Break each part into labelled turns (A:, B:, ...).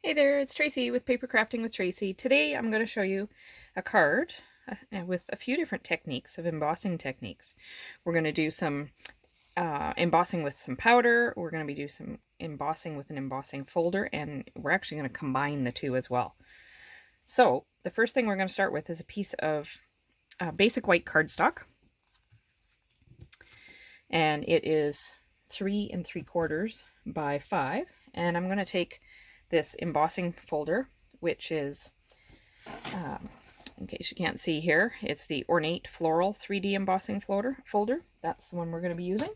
A: Hey there, it's Tracy with Paper Crafting with Tracy. Today I'm going to show you a card with a few different techniques of embossing techniques. We're going to do some embossing with some powder, we're going to be doing some embossing with an embossing folder, and we're actually going to combine the two as well. So the first thing we're going to start with is a piece of basic white cardstock, and it is 3 3/4 by 5, and I'm going to take this embossing folder, which is, in case you can't see here, it's the Ornate Floral 3D embossing folder. That's the one we're going to be using.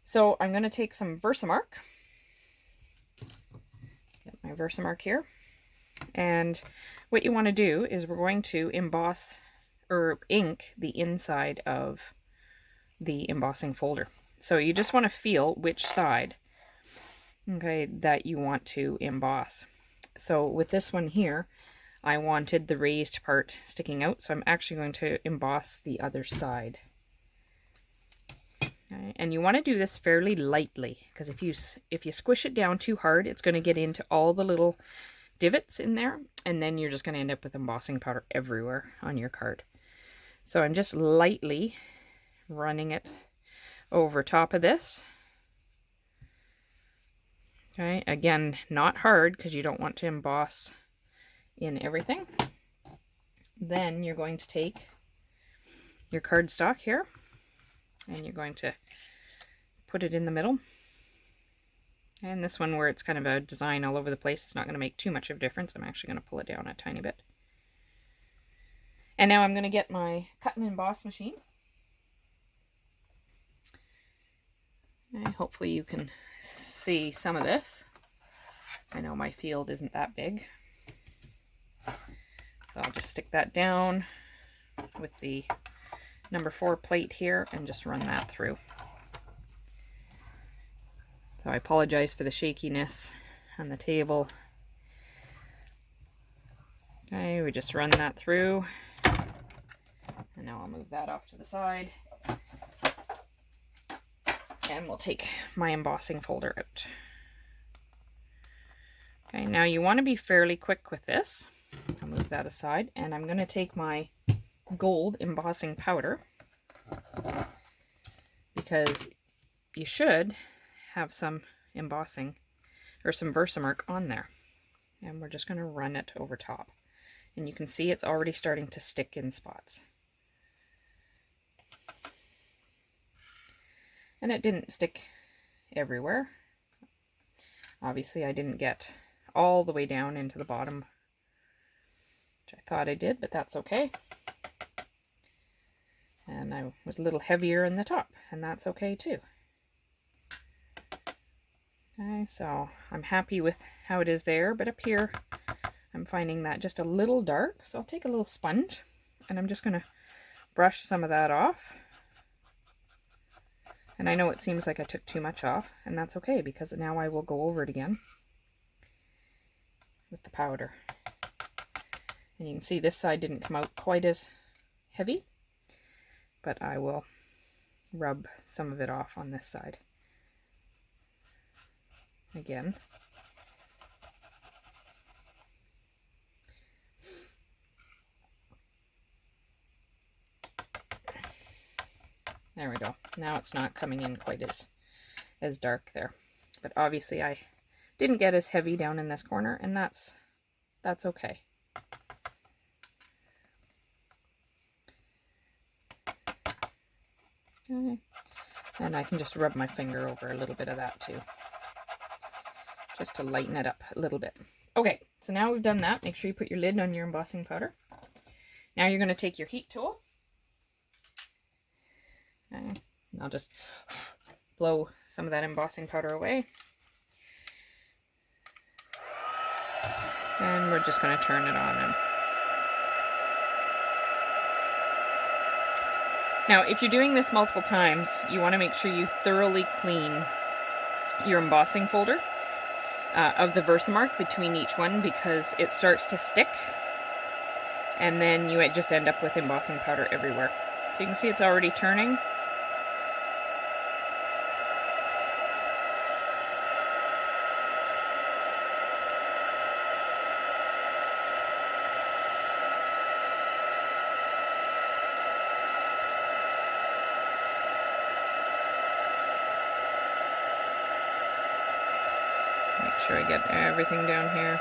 A: So I'm going to take some Versamark, get my Versamark here, and what you want to do is we're going to emboss or ink the inside of the embossing folder. So you just want to feel which side, okay, that you want to emboss. So with this one here, I wanted the raised part sticking out, so I'm actually going to emboss the other side. Okay, and you want to do this fairly lightly, because if you squish it down too hard, it's going to get into all the little divots in there, and then you're just going to end up with embossing powder everywhere on your card. So I'm just lightly running it over top of this. Okay, again, not hard because you don't want to emboss in everything. Then you're going to take your cardstock here and you're going to put it in the middle. And this one, where it's kind of a design all over the place, it's not going to make too much of a difference. I'm actually going to pull it down a tiny bit. And now I'm going to get my cut and emboss machine. And hopefully you can see some of this. I know my field isn't that big, so I'll just stick that down with the number 4 plate here and just run that through. So I apologize for the shakiness on the table. Okay, we just run that through, and now I'll move that off to the side. And we'll take my embossing folder out. Okay, now you want to be fairly quick with this. I'll move that aside, and I'm going to take my gold embossing powder, because you should have some embossing or some Versamark on there. And we're just going to run it over top. And you can see it's already starting to stick in spots. And it didn't stick everywhere. Obviously, I didn't get all the way down into the bottom, which I thought I did, but that's okay. And I was a little heavier in the top, and that's okay too. Okay, so I'm happy with how it is there, but up here, I'm finding that just a little dark. So I'll take a little sponge, and I'm just going to brush some of that off. And I know it seems like I took too much off, and that's okay, because now I will go over it again with the powder. And you can see this side didn't come out quite as heavy, but I will rub some of it off on this side again. There we go. Now it's not coming in quite as dark there. But obviously I didn't get as heavy down in this corner, and that's okay. Okay. And I can just rub my finger over a little bit of that too, just to lighten it up a little bit. Okay, so now we've done that. Make sure you put your lid on your embossing powder. Now you're going to take your heat tool. Okay. And I'll just blow some of that embossing powder away. And we're just going to turn it on. And now, if you're doing this multiple times, you want to make sure you thoroughly clean your embossing folder of the Versamark between each one, because it starts to stick, and then you just end up with embossing powder everywhere. So you can see it's already turning. sure I get everything down here.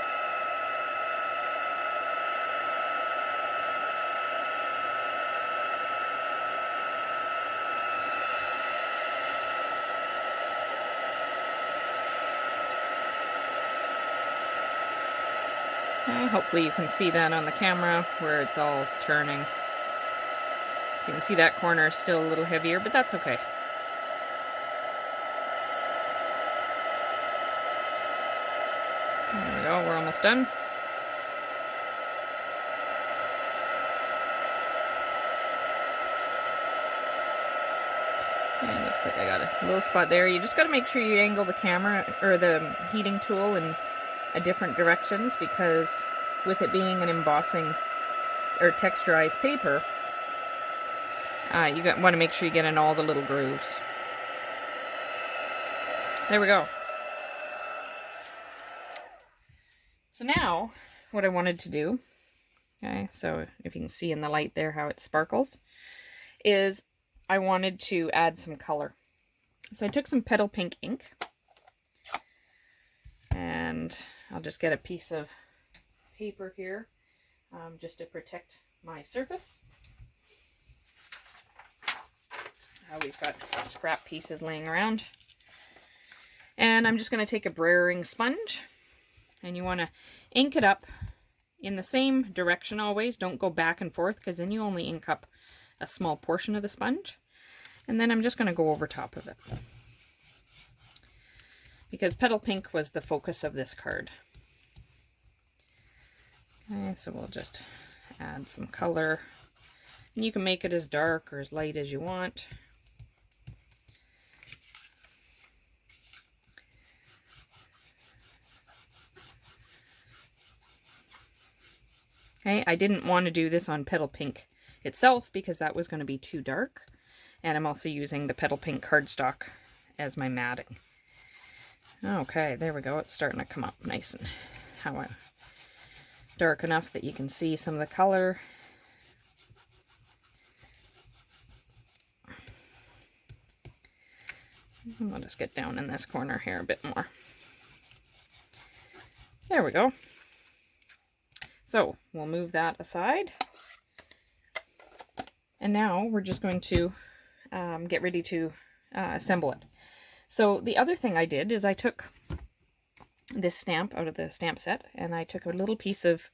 A: Okay, hopefully you can see that on the camera where it's all turning. So you can see that corner is still a little heavier, but that's okay. There we go, we're almost done. And it looks like I got a little spot there. You just got to make sure you angle the camera or the heating tool in different directions, because with it being an embossing or texturized paper, you want to make sure you get in all the little grooves. There we go. So now what I wanted to do, okay, so if you can see in the light there how it sparkles, is I wanted to add some color. So I took some petal pink ink, and I'll just get a piece of paper here just to protect my surface. I always got scrap pieces laying around. And I'm just going to take a brayering sponge, and you want to ink it up in the same direction always. Don't go back and forth, because then you only ink up a small portion of the sponge. And then I'm just going to go over top of it, because petal pink was the focus of this card. Okay, so we'll just add some color. And you can make it as dark or as light as you want. Okay, I didn't want to do this on petal pink itself because that was going to be too dark. And I'm also using the petal pink cardstock as my matting. Okay, there we go. It's starting to come up nice and dark enough that you can see some of the color. And I'll just get down in this corner here a bit more. There we go. So we'll move that aside. And now we're just going to get ready to assemble it. So the other thing I did is I took this stamp out of the stamp set, and I took a little piece of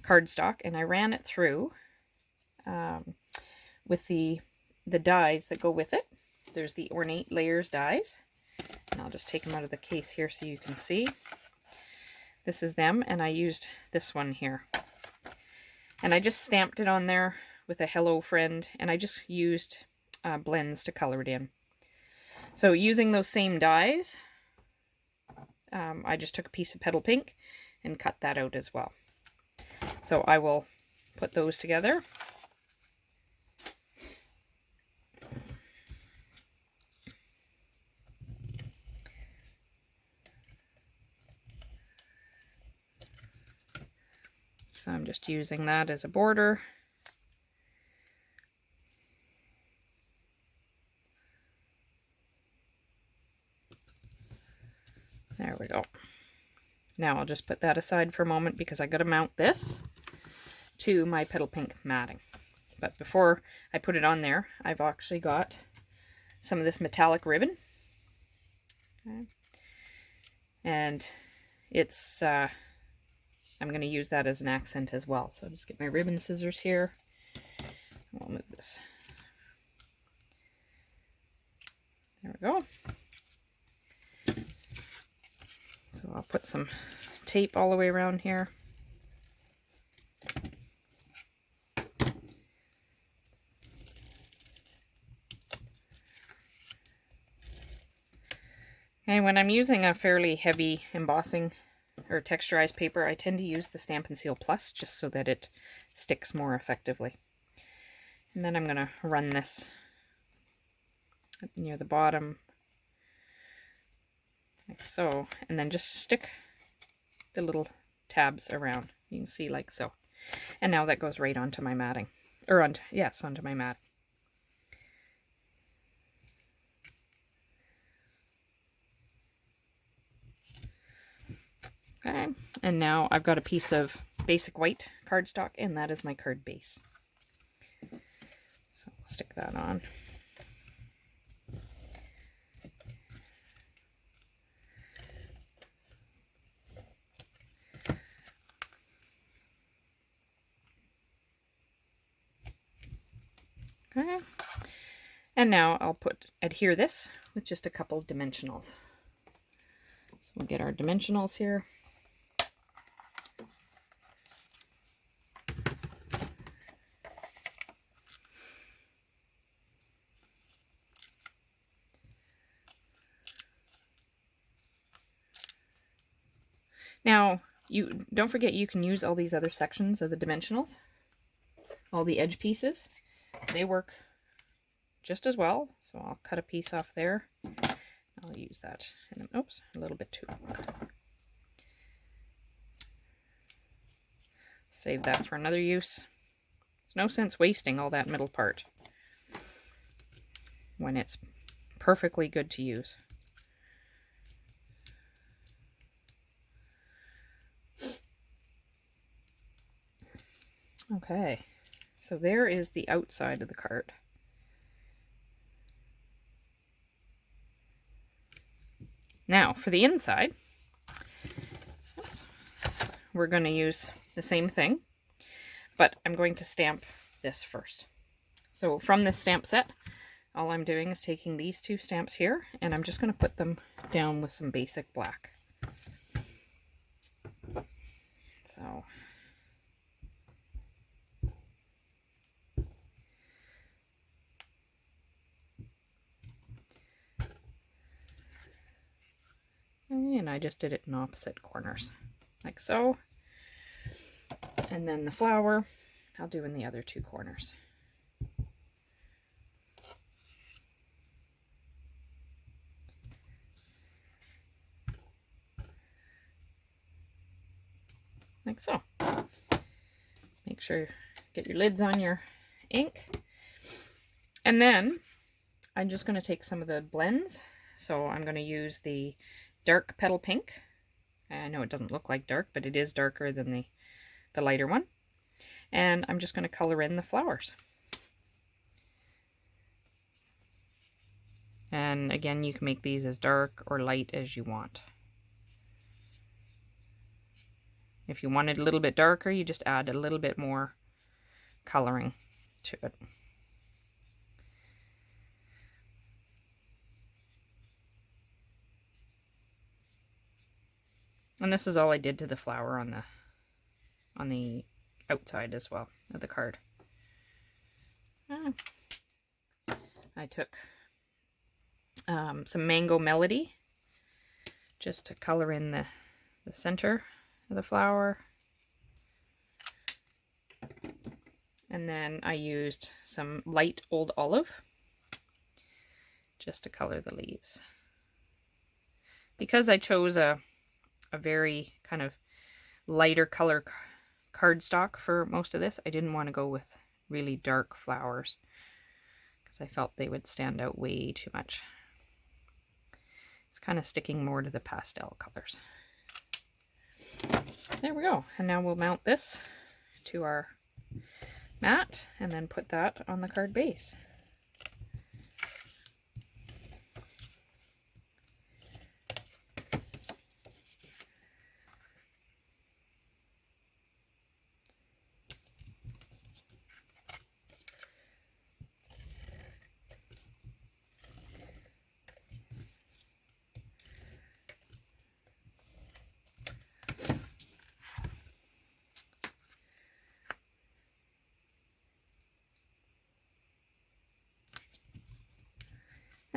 A: cardstock and I ran it through with the dies that go with it. There's the Ornate Layers dies, and I'll just take them out of the case here so you can see. This is them, and I used this one here. And I just stamped it on there with a hello friend, and I just used blends to color it in. So using those same dies, I just took a piece of petal pink and cut that out as well. So I will put those together. So I'm just using that as a border. There we go. Now I'll just put that aside for a moment because I got to mount this to my petal pink matting. But before I put it on there, I've actually got some of this metallic ribbon. Okay. And it's I'm going to use that as an accent as well. So I'll just get my ribbon scissors here. We'll move this. There we go. So I'll put some tape all the way around here. And when I'm using a fairly heavy embossing or texturized paper, I tend to use the Stampin' Seal Plus just so that it sticks more effectively. And then I'm going to run this near the bottom, like so, and then just stick the little tabs around. You can see like so. And now that goes right onto my matting, or onto my mat. Okay, and now I've got a piece of basic white cardstock, and that is my card base. So I'll stick that on. Okay, and now I'll adhere this with just a couple of dimensionals. So we'll get our dimensionals here. Now, you don't forget you can use all these other sections of the dimensionals, all the edge pieces. They work just as well. So I'll cut a piece off there. I'll use that. And then, oops, a little bit too long. Save that for another use. There's no sense wasting all that middle part when it's perfectly good to use. Okay, so there is the outside of the card. Now for the inside, we're going to use the same thing, but I'm going to stamp this first. So from this stamp set, all I'm doing is taking these two stamps here, and I'm just going to put them down with some basic black. So and I just did it in opposite corners, like so. And then the flower, I'll do in the other two corners. Like so. Make sure you get your lids on your ink. And then I'm just going to take some of the blends. So I'm going to use the dark petal pink. I know it doesn't look like dark, but it is darker than the lighter one. And I'm just going to color in the flowers. And again, you can make these as dark or light as you want. If you want it a little bit darker, you just add a little bit more coloring to it. And this is all I did to the flower on the outside as well of the card. I took some Mango Melody just to color in the center of the flower. And then I used some light Old Olive just to color the leaves. Because I chose a very kind of lighter color cardstock for most of this, I didn't want to go with really dark flowers because I felt they would stand out way too much. It's kind of sticking more to the pastel colors. There we go. And now we'll mount this to our mat and then put that on the card base.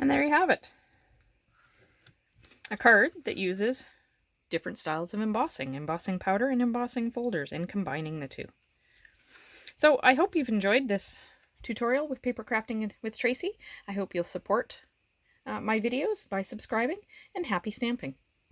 A: And there you have it. A card that uses different styles of embossing powder and embossing folders, and combining the two. So I hope you've enjoyed this tutorial with paper crafting with Tracey. I hope you'll support my videos by subscribing, and happy stamping.